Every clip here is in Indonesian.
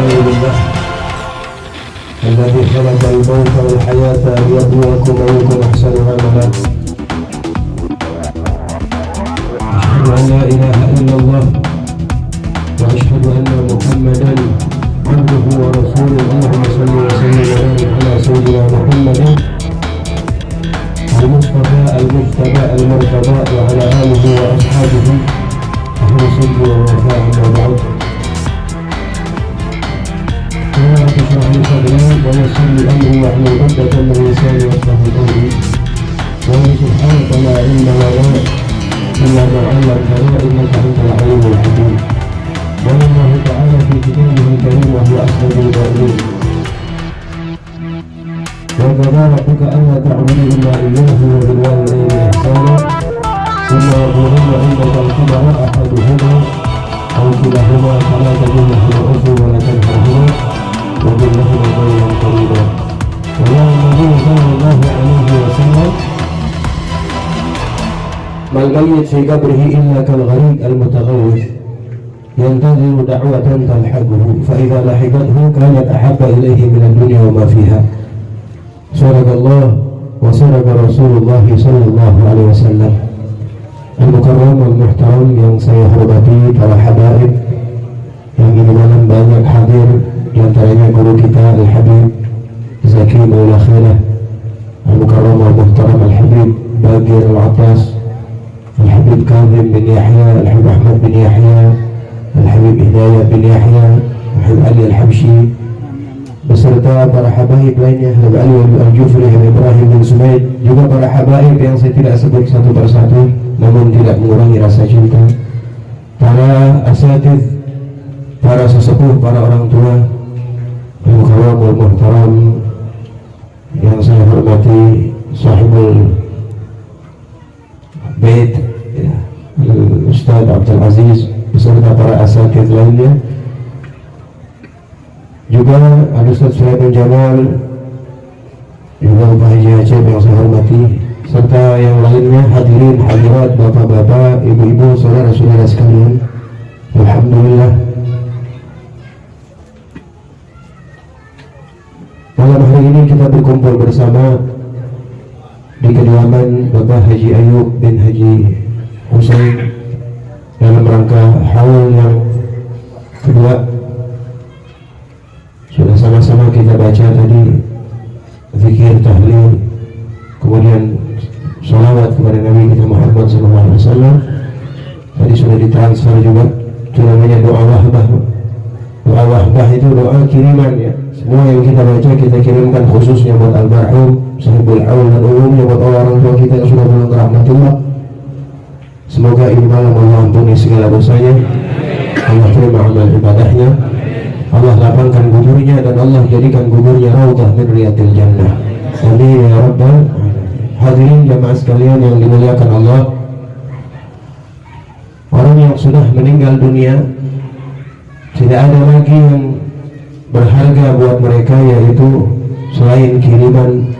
لله الذي خلق الموت والحياة ليبلوكم أيكم أحسن عملا. أشهد أن لا إله إلا الله وأشهد أن محمدا عبده ورسوله. اللهم صل وسلم وبارك على سيدنا محمد المصطفى المجتبى المرتضى وعلى آله وأصحابه أهل الصدق والوفاء. أما بعد رب اشرح لي صدري ويسر لي أمري واحلل عقدة من لساني يفقهوا قولي. سبحانك لا علم لنا إلا ما علمتنا إنك أنت العليم الحكيم. قال الله تعالى في كتابه الكريم وهو أصدق القائلين: وقضى ربك ألا تعبدوا إلا إياه وبالوالدين إحسانا ثم يقولون عندك الكبر أحدهما أو كلاهما فلا تقل لهما أف ولا تنهرهما وقل لهما قولا كريما. وقال النبي صلى الله عليه وسلم: ما الميت في قبره إلا كالغريق المتغوث ينتظر دعوة تلحقه فإذا لحقته كانت أحب إليه من الدنيا وما فيها. صدق الله وصدق رسول الله صلى الله عليه wasallam. Al-Mukarram al-Muhtaram yang saya hormati, para habaib yang ini malam banyak hadir, diantaranya guru kita Al-Habib Zaki Maula Khailah, Al-Mukarram al-Muhtaram Al-Habib Bagir Al-Atas, Al-Habib Kazim bin Yahya, Al-Habib Ahmad bin Yahya, Al-Habib Hidayah bin Yahya, Al-Habib Ali Al-Habshi, beserta para habaib lainnya, Habib Ali Al-Jufri, Habib Ibrahim bin Sumaid, juga para habaib yang saya tidak sebut satu persatu namun tidak mengurangi rasa cinta, para asatidz, para sesepuh, para orang tua, Al-Mukarram wal-Muhtaram yang saya hormati, sahibul bait Ustaz Abdul Aziz, beserta para asatidz lainnya, juga Al-Ustaz Sulaiman Jamal, juga Pak Haji Acep yang saya hormati, serta yang lainnya, hadirin hadirat, bapak-bapak, ibu-ibu, saudara-saudara sekalian. Alhamdulillah, malam hari ini kita berkumpul bersama di kediaman Bapak Haji Ayub bin Haji Husain dalam rangka haul yang kedua. Sudah sama-sama kita baca tadi zikir, tahlil, kemudian sholawat kepada Nabi kita Muhammad SAW. Tadi sudah ditransfer juga, itu namanya doa wahbah. Doa wahbah itu doa kiriman ya. Semua yang kita baca kita kirimkan khususnya buat almarhum sahibul haul dan umumnya buat orang tua kita yang sudah pulang ke rahmatullah. Semoga ini malam Allah ampuni segala dosanya, Allah terima amal ibadahnya, Allah lapangkan kuburnya dan Allah jadikan kuburnya raudhah min riyadil jannah. Amin ya rabbal alamin. Hadirin jamaah sekalian yang dimuliakan Allah, orang yang sudah meninggal dunia tidak ada lagi yang berharga buat mereka yaitu selain kiriman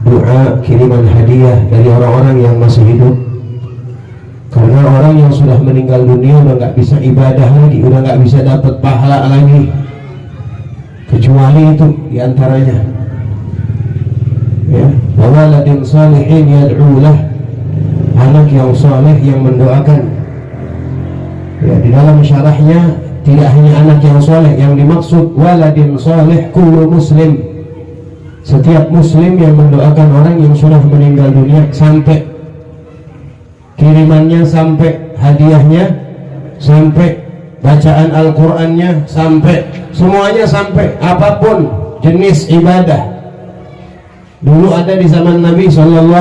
doa, kiriman hadiah dari orang-orang yang masih hidup. Karena orang yang sudah meninggal dunia udah nggak bisa ibadah lagi, udah nggak bisa dapat pahala lagi, kecuali itu diantaranya ya, waladin salihin yad'ulah, anak yang saleh yang mendoakan ya. Di dalam syarahnya tidak hanya anak yang saleh yang dimaksud, waladin salih kullu muslim, setiap muslim yang mendoakan orang yang sudah meninggal dunia, sampai kirimannya, sampai hadiahnya, sampai bacaan Al-Qur'annya, sampai semuanya, sampai apapun jenis ibadah. Dulu ada di zaman Nabi SAW,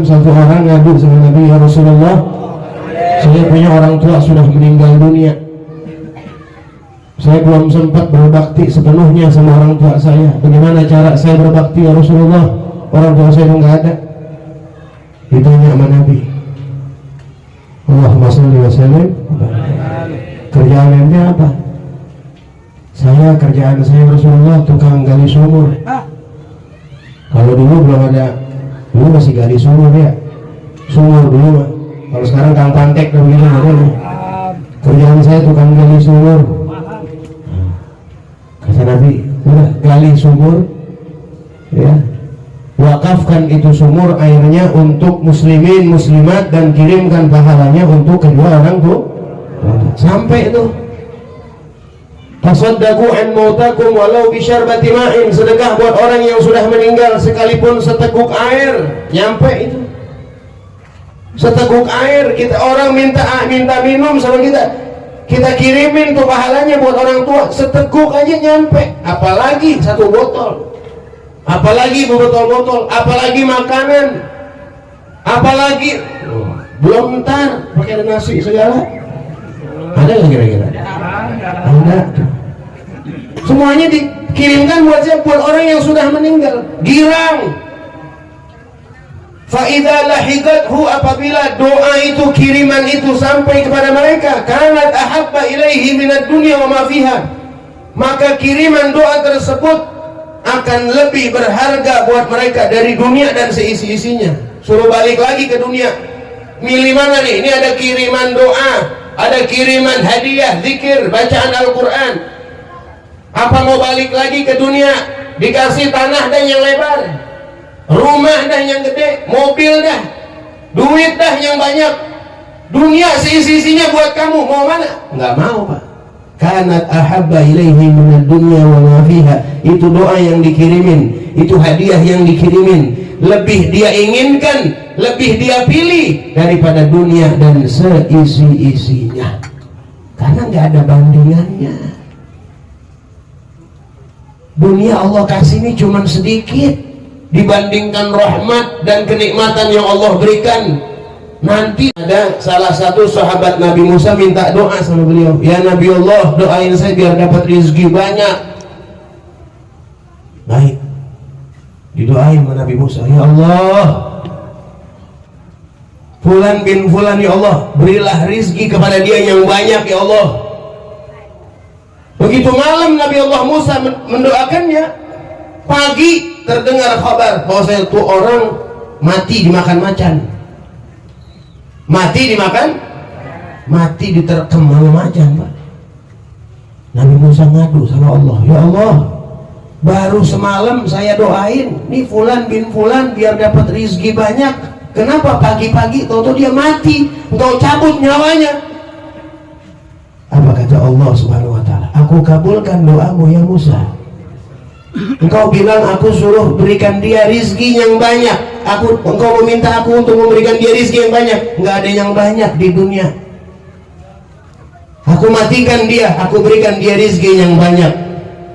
satu orang ngadu sama Nabi, ya Rasulullah, saya punya orang tua sudah meninggal dunia, saya belum sempat berbakti sepenuhnya sama orang tua saya, bagaimana cara saya berbakti ya Rasulullah, orang tua saya nggak ada. Ditanya sama Nabi, Allahumma sholli wa sallim, kerjaan ente apa? Kerjaan saya Rasulullah tukang gali sumur. Kalau dulu belum ada, dulu masih gali sumur ya, sumur dulu. Kalau sekarang kang pantek dan begitu, kerjaan saya tukang gali sumur. Nabi, udah gali sumur, ya, wakafkan itu sumur airnya untuk muslimin muslimat dan kirimkan pahalanya untuk kedua orang tuh. Sampai itu tasaddaqu an mautakum walau bi syarbati ma'in, sedekah buat orang yang sudah meninggal sekalipun seteguk air. Nyampe itu seteguk air, kita orang minta minum sama kita kirimin tuh pahalanya buat orang tua, seteguk aja nyampe, apalagi satu botol, apalagi botol-botol, apalagi makanan, apalagi belum ntar pakai nasi segala. Ada nggak kira-kira? Ada. Semuanya dikirimkan buat siapa? Buat orang yang sudah meninggal. Girang. Fa'idha lahiqathu, apabila doa itu, kiriman itu sampai kepada mereka, kanat ahabba ilaihi minad dunya wa ma fiha, maka kiriman doa tersebut akan lebih berharga buat mereka dari dunia dan seisi-isinya. Suruh balik lagi ke dunia, milih mana nih? Ini ada kiriman doa, ada kiriman hadiah, zikir, bacaan Al-Quran. Apa mau balik lagi ke dunia, dikasih tanah dan yang lebar, rumah dah yang gede, mobil dah, duit dah yang banyak, dunia seisi-isinya buat kamu, mau mana? Nggak mau, Pak. Kanat ahabba ilaihi minad dunya wa ma fiha, itu doa yang dikirimin, itu hadiah yang dikirimin, lebih dia inginkan, lebih dia pilih daripada dunia dan seisi-isinya, karena nggak ada bandingannya. Dunia Allah kasih ini cuma sedikit dibandingkan rahmat dan kenikmatan yang Allah berikan. Nanti ada salah satu sahabat Nabi Musa minta doa sama beliau, ya Nabi Allah, doain saya biar dapat rezeki banyak. Baik, didoain sama Nabi Musa, ya Allah, Fulan bin Fulan, ya Allah, berilah rezeki kepada dia yang banyak, ya Allah. Begitu malam Nabi Allah Musa mendoakannya, pagi terdengar kabar bahwa saya tuh orang mati dimakan macan, mati dimakan, mati diterkam sama macan, Pak. Nabi Musa ngadu sama Allah, ya Allah, baru semalam saya doain nih Fulan bin Fulan biar dapat rezeki banyak, kenapa pagi-pagi tahu dia mati, engkau cabut nyawanya? Apa kata Allah Subhanahu wa ta'ala? Aku kabulkan doamu ya Musa. Engkau bilang aku suruh berikan dia rizki yang banyak, engkau meminta aku untuk memberikan dia rizki yang banyak. Nggak ada yang banyak di dunia. Aku matikan dia, aku berikan dia rizki yang banyak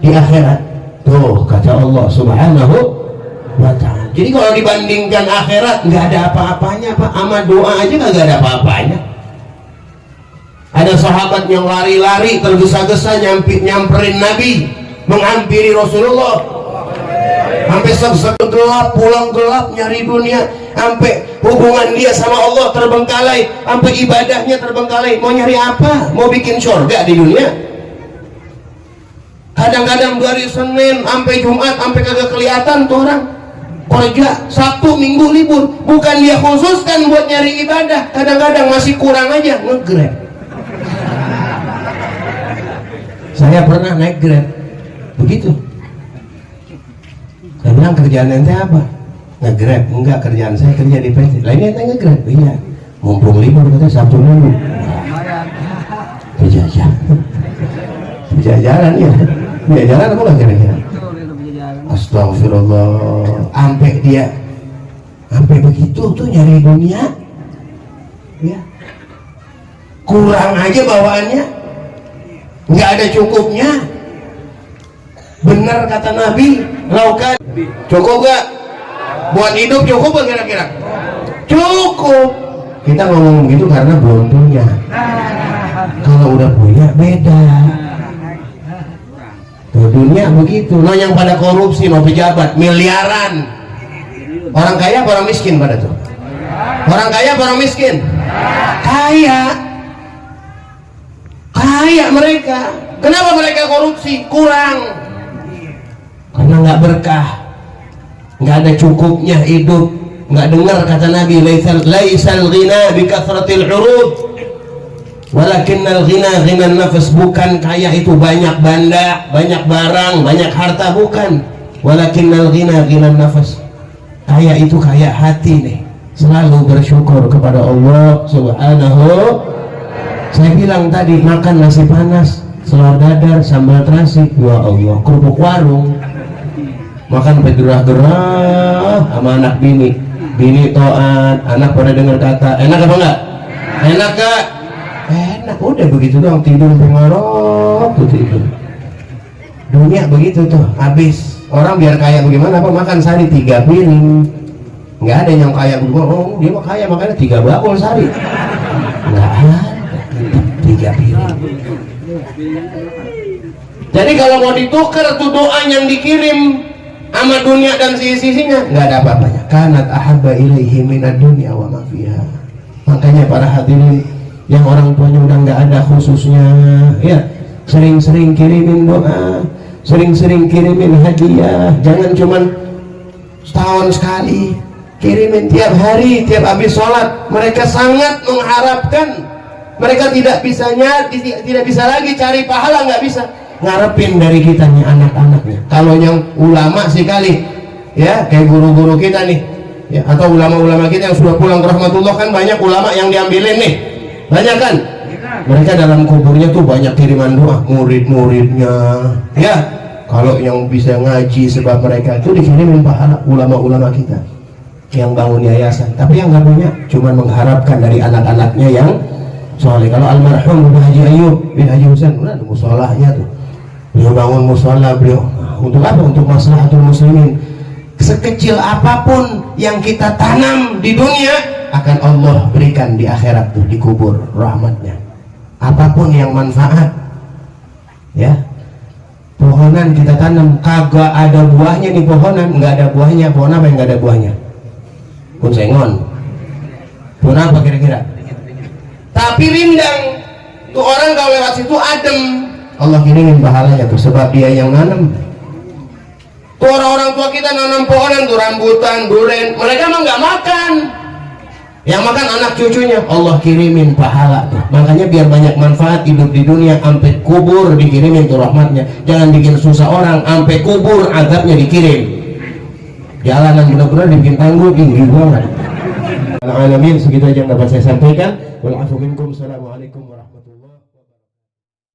di akhirat. Tuh kata Allah Subhanahu wa ta'ala. Jadi kalau dibandingkan akhirat nggak ada apa-apanya, Pak. Sama doa aja nggak ada apa-apanya. Ada sahabat yang lari-lari tergesa-gesa nyamperin Nabi, menghampiri Rasulullah, sampai gelap, pulang gelap, nyari dunia, sampai hubungan dia sama Allah terbengkalai, sampai ibadahnya terbengkalai. Mau nyari apa? Mau bikin surga di dunia? Kadang-kadang dari Senin sampai Jumat sampai kagak kelihatan tuh orang kerja, Sabtu Minggu libur. Bukan dia khususkan buat nyari ibadah, kadang-kadang masih kurang aja nge-Grab. Saya pernah naik Grab begitu, saya bilang kerjaan ente apa? Nge-Grab. Enggak, kerjaan saya kerja di PT. Lah ini ente nge-Grab? Iya, mumpung libur katanya Sabtu Minggu. Berjalan ya, berjalan apa nggak kira-kira? Astagfirullah, sampai begitu tuh nyari dunia, ya kurang aja bawaannya, nggak ada cukupnya. Benar kata Nabi, laukan cukup gak? Buat hidup cukup gak kira-kira? Cukup. Kita ngomong gitu karena belum punya. Kalau udah punya beda. Tuh, dunia begitu. Nah yang pada korupsi, mau pejabat miliaran. Orang kaya apa orang miskin pada tuh? Orang kaya apa orang miskin? Kaya. Kaya mereka. Kenapa mereka korupsi? Kurang. Karena nggak berkah, nggak ada cukupnya hidup. Nggak dengar kata Nabi, laisal ghina bi kathratil urud, Walakinnal ghina ghinan nafas, bukan kaya itu banyak benda, banyak barang, banyak harta, bukan. Walakinnal ghina ghinan nafas, kaya itu kaya hati nih, selalu bersyukur kepada Allah Subhanahu. Saya bilang tadi, makan nasi panas, telur dadar, sambal terasi, ya Allah, kerupuk warung, makan bergerah-gerah sama anak bini taat, anak pada dengar kata, enak apa enggak? Enak gak? Enak, udah begitu doang, tidur pengarok tuh tidur. Dunia begitu tuh, habis. Orang biar kaya bagaimana, apa makan sehari 3 piring. Nggak ada yang kaya berdua, oh dia mah kaya makanya 3 bakul sehari. Nggak ada, 3 piring. Jadi kalau mau ditukar tuh doa yang dikirim sama dunia dan sisi-sisinya, nggak ada apa-apanya. Kanat ahabba ilaihi minad dunya wa ma fiha. Makanya para hadirin yang orang tuanya udah nggak ada khususnya, ya sering-sering kirimin doa, sering-sering kirimin hadiah. Jangan cuman setahun sekali, kirimin tiap hari, tiap habis sholat. Mereka sangat mengharapkan, mereka tidak bisa lagi cari pahala, nggak bisa ngarepin dari kita nih anak-anaknya. Kalau yang ulama sekali, ya kayak guru-guru kita nih, ya, atau ulama-ulama kita yang sudah pulang ke rahmatullah, kan banyak ulama yang diambilin nih, banyak kan? Mereka dalam kuburnya tuh banyak kiriman doa, murid-muridnya, ya. Kalau yang bisa ngaji sebab mereka itu dikirimin pahala ulama-ulama kita yang bangun yayasan. Tapi yang nggak punya cuma mengharapkan dari anak-anaknya yang soleh. Kalau almarhum Haji Ayub bin Haji Husain, udah ada musolahnya tuh, beliau bangun musola beliau. Untuk apa? Untuk maslahatul muslimin. Sekecil apapun yang kita tanam di dunia akan Allah berikan di akhirat tuh, di kubur rahmatnya. Apapun yang manfaat, ya. Pohonan kita tanam kagak ada buahnya di pohonan, nggak ada buahnya. Pohon apa yang nggak ada buahnya? Pohon sengon. Pohon apa kira-kira? Tapi rindang tuh, orang kalau lewat situ adem, Allah kirimin pahalanya tuh, sebab dia yang nanam. Tuh orang-orang tua kita nanam pohonan tuh, rambutan, duren, mereka mah nggak makan, yang makan anak cucunya. Allah kirimin pahala tuh. Makanya biar banyak manfaat hidup di dunia, sampai kubur dikirimin tuh rahmatnya. Jangan bikin susah orang, sampai kubur azabnya dikirim. Jalanan benar-benar dibikin tanggul tinggi banget. Alamin, segitu aja yang dapat saya sampaikan. Wal afu minkum. Assalamualaikum.